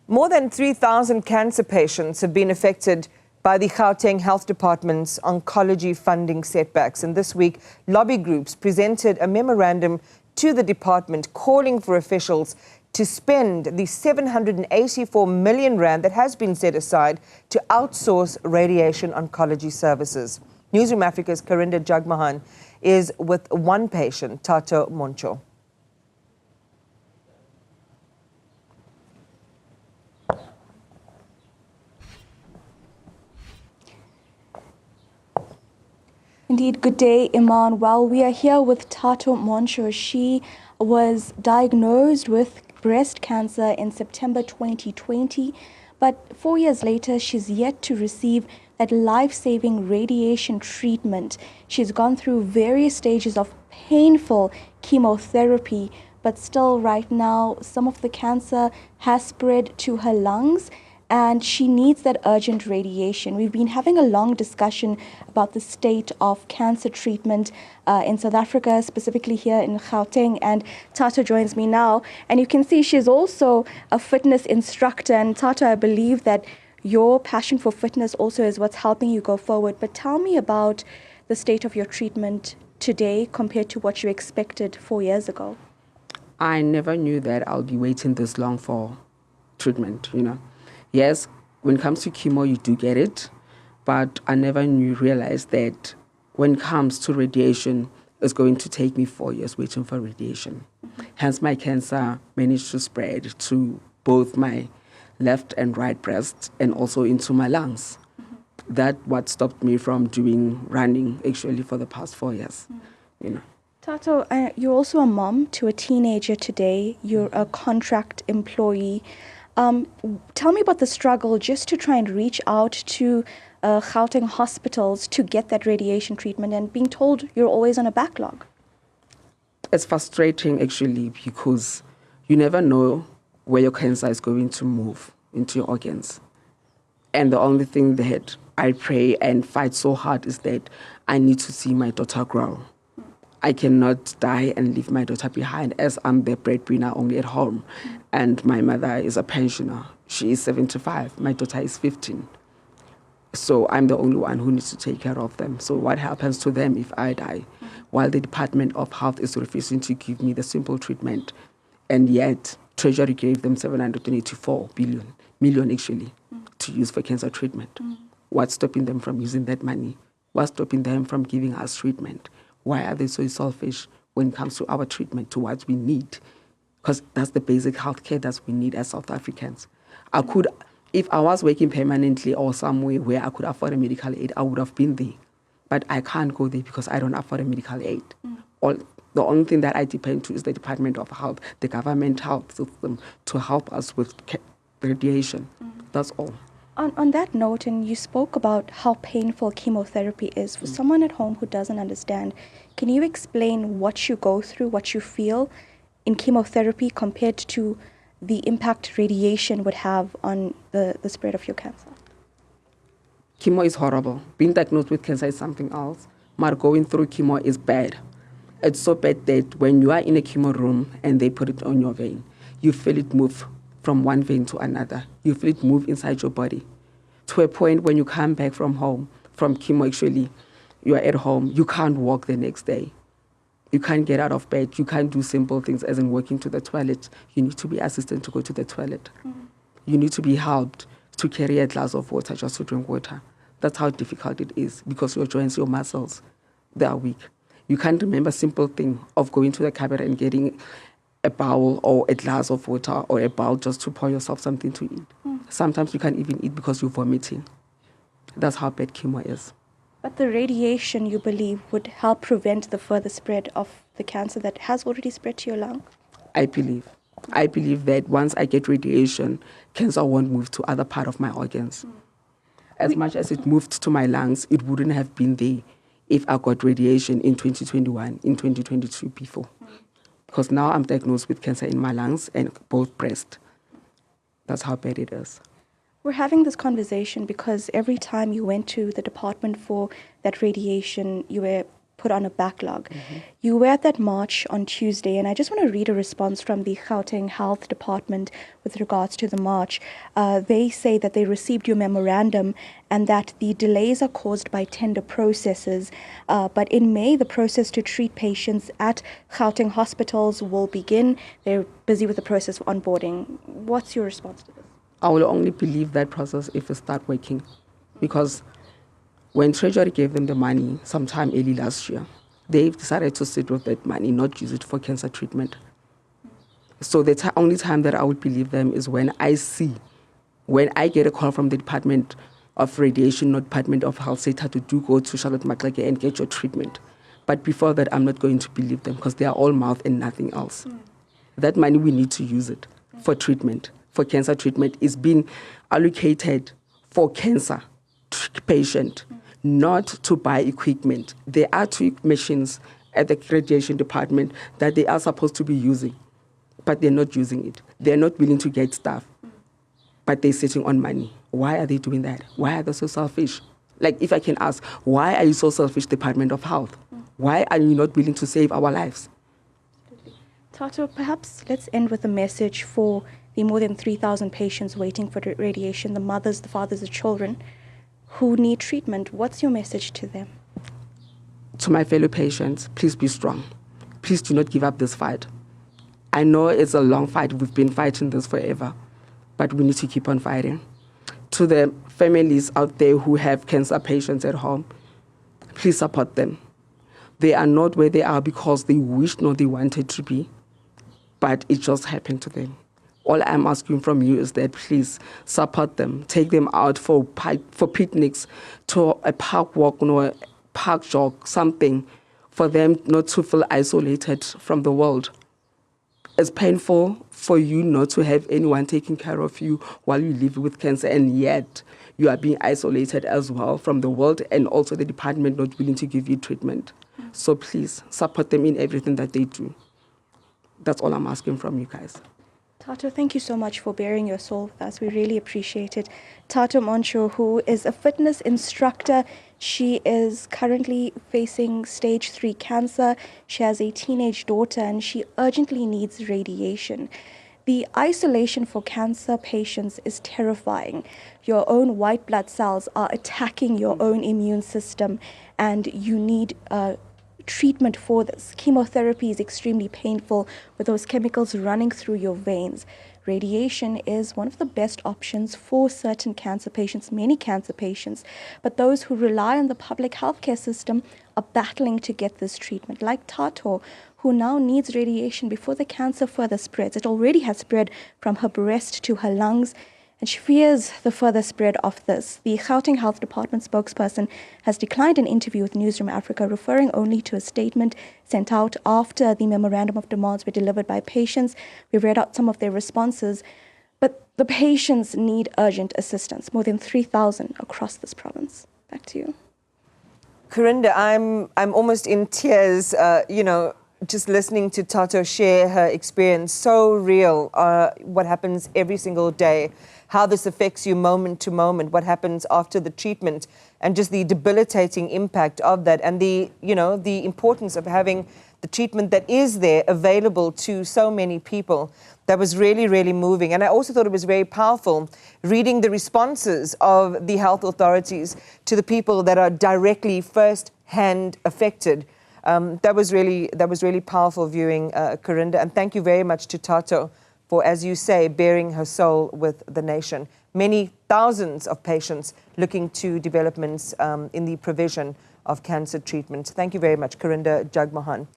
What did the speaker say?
More than 3,000 cancer patients have been affected by the Gauteng Health Department's oncology funding setbacks. And this week, lobby groups presented a memorandum to the department calling for officials to spend the 784 million rand that has been set aside to outsource radiation oncology services. Newzroom Afrika's Karinda Jagmohan is with one patient, Thato Moncho. Indeed, good day, Iman. Well, we are here with Thato Moncho. She was diagnosed with breast cancer in September 2020, but 4 years later, she's yet to receive that life-saving radiation treatment. She's gone through various stages of painful chemotherapy, but still right now, some of the cancer has spread to her lungs, and she needs that urgent radiation. We've been having a long discussion about the state of cancer treatment in South Africa, specifically here in Gauteng, and Thato joins me now. And you can see she's also a fitness instructor. And Thato, I believe that your passion for fitness also is what's helping you go forward. But tell me about the state of your treatment today compared to what you expected 4 years ago. I never knew that I'll be waiting this long for treatment, Yes, when it comes to chemo, you do get it, but I never realized that when it comes to radiation, it's going to take me 4 years waiting for radiation. Mm-hmm. Hence, my cancer managed to spread to both my left and right breast and also into my lungs. Mm-hmm. That's what stopped me from running actually for the past 4 years, Thato, you're also a mom to a teenager today. You're a contract employee. Tell me about the struggle just to try and reach out to Gauteng hospitals to get that radiation treatment and being told you're always on a backlog. It's frustrating actually because you never know where your cancer is going to move into your organs. And the only thing that I pray and fight so hard is that I need to see my daughter grow. I cannot die and leave my daughter behind as I'm the breadwinner only at home. And my mother is a pensioner. She is 75. My daughter is 15. So I'm the only one who needs to take care of them. So what happens to them if I die? While the Department of Health is refusing to give me the simple treatment, and yet Treasury gave them 784 million actually to use for cancer treatment. What's stopping them from using that money? What's stopping them from giving us treatment? Why are they so selfish when it comes to our treatment, to what we need? Because that's the basic healthcare that we need as South Africans. If I was working permanently or somewhere where I could afford a medical aid, I would have been there. But I can't go there because I don't afford a medical aid. The only thing that I depend to is the Department of Health, the government health system, to help us with radiation. That's all. On that note, and you spoke about how painful chemotherapy is. For someone at home who doesn't understand, can you explain what you go through, what you feel in chemotherapy compared to the impact radiation would have on the spread of your cancer? Chemo is horrible. Being diagnosed with cancer is something else. But going through chemo is bad. It's so bad that when you are in a chemo room and they put it on your vein, you feel it move from one vein to another. You feel it move inside your body to a point when you come back from home, from chemo actually, you are at home, you can't walk the next day. You can't get out of bed. You can't do simple things as in walking to the toilet. You need to be assisted to go to the toilet. You need to be helped to carry a glass of water just to drink water. That's how difficult it is because your joints, your muscles, they are weak. You can't remember a simple thing of going to the cupboard and getting a bowl or a glass of water or a bowl just to pour yourself something to eat. Sometimes you can't even eat because you're vomiting. That's how bad chemo is. But the radiation, you believe, would help prevent the further spread of the cancer that has already spread to your lung? I believe that once I get radiation, cancer won't move to other part of my organs. As much as it moved to my lungs, it wouldn't have been there if I got radiation in 2021, in 2022 before. Because now I'm diagnosed with cancer in my lungs and both breast. That's how bad it is. We're having this conversation because every time you went to the department for that radiation, you were put on a backlog. You were at that march on Tuesday, and I just want to read a response from the Gauteng Health Department with regards to the march. They say that they received your memorandum and that the delays are caused by tender processes. But in May, the process to treat patients at Gauteng hospitals will begin. They're busy with the process of onboarding. What's your response to this? I will only believe that process if it starts working. Because when Treasury gave them the money sometime early last year, they've decided to sit with that money, not use it for cancer treatment. So the only time that I would believe them is when I get a call from the Department of Radiation, not Department of Health, say, Thato, do go to Charlotte Maxeke and get your treatment. But before that, I'm not going to believe them because they are all mouth and nothing else. That money, we need to use it for treatment, for cancer treatment. It's been allocated for cancer patient, not to buy equipment. There are 2 machines at the radiation department that they are supposed to be using, but they're not using it. They're not willing to get staff, but they're sitting on money. Why are they doing that? Why are they so selfish? Like, if I can ask, why are you so selfish, Department of Health? Why are you not willing to save our lives? Thato, perhaps let's end with a message for the more than 3,000 patients waiting for radiation, the mothers, the fathers, the children who need treatment. What's your message to them? To my fellow patients, please be strong. Please do not give up this fight. I know it's a long fight. We've been fighting this forever, but we need to keep on fighting. To the families out there who have cancer patients at home, please support them. They are not where they are because they wished nor they wanted to be, but it just happened to them. All I'm asking from you is that please support them. Take them out for picnics, to a park walk, a park jog, something, for them not to feel isolated from the world. It's painful for you not to have anyone taking care of you while you live with cancer, and yet you are being isolated as well from the world, and also the department not willing to give you treatment. So please support them in everything that they do. That's all I'm asking from you guys. Thato, thank you so much for bearing your soul with us. We really appreciate it. Thato Moncho, who is a fitness instructor. She is currently facing stage 3 cancer. She has a teenage daughter and she urgently needs radiation. The isolation for cancer patients is terrifying. Your own white blood cells are attacking your own immune system and you need treatment for this. Chemotherapy is extremely painful with those chemicals running through your veins. Radiation is one of the best options for certain cancer patients, many cancer patients, but those who rely on the public healthcare system are battling to get this treatment, like Thato, who now needs radiation before the cancer further spreads. It already has spread from her breast to her lungs, and she fears the further spread of this. The Gauteng Health Department spokesperson has declined an interview with Newzroom Afrika, referring only to a statement sent out after the memorandum of demands were delivered by patients. We've read out some of their responses, but the patients need urgent assistance, more than 3,000 across this province. Back to you. Karinda, I'm almost in tears, just listening to Thato share her experience. So real, what happens every single day, how this affects you moment to moment, what happens after the treatment, and just the debilitating impact of that, and the importance of having the treatment that is there available to so many people. That was really, really moving. And I also thought it was very powerful reading the responses of the health authorities to the people that are directly first-hand affected. That was really powerful viewing, Karinda. And thank you very much to Thato for, as you say, bearing her soul with the nation. Many thousands of patients looking to developments in the provision of cancer treatment. Thank you very much, Karinda Jagmohan.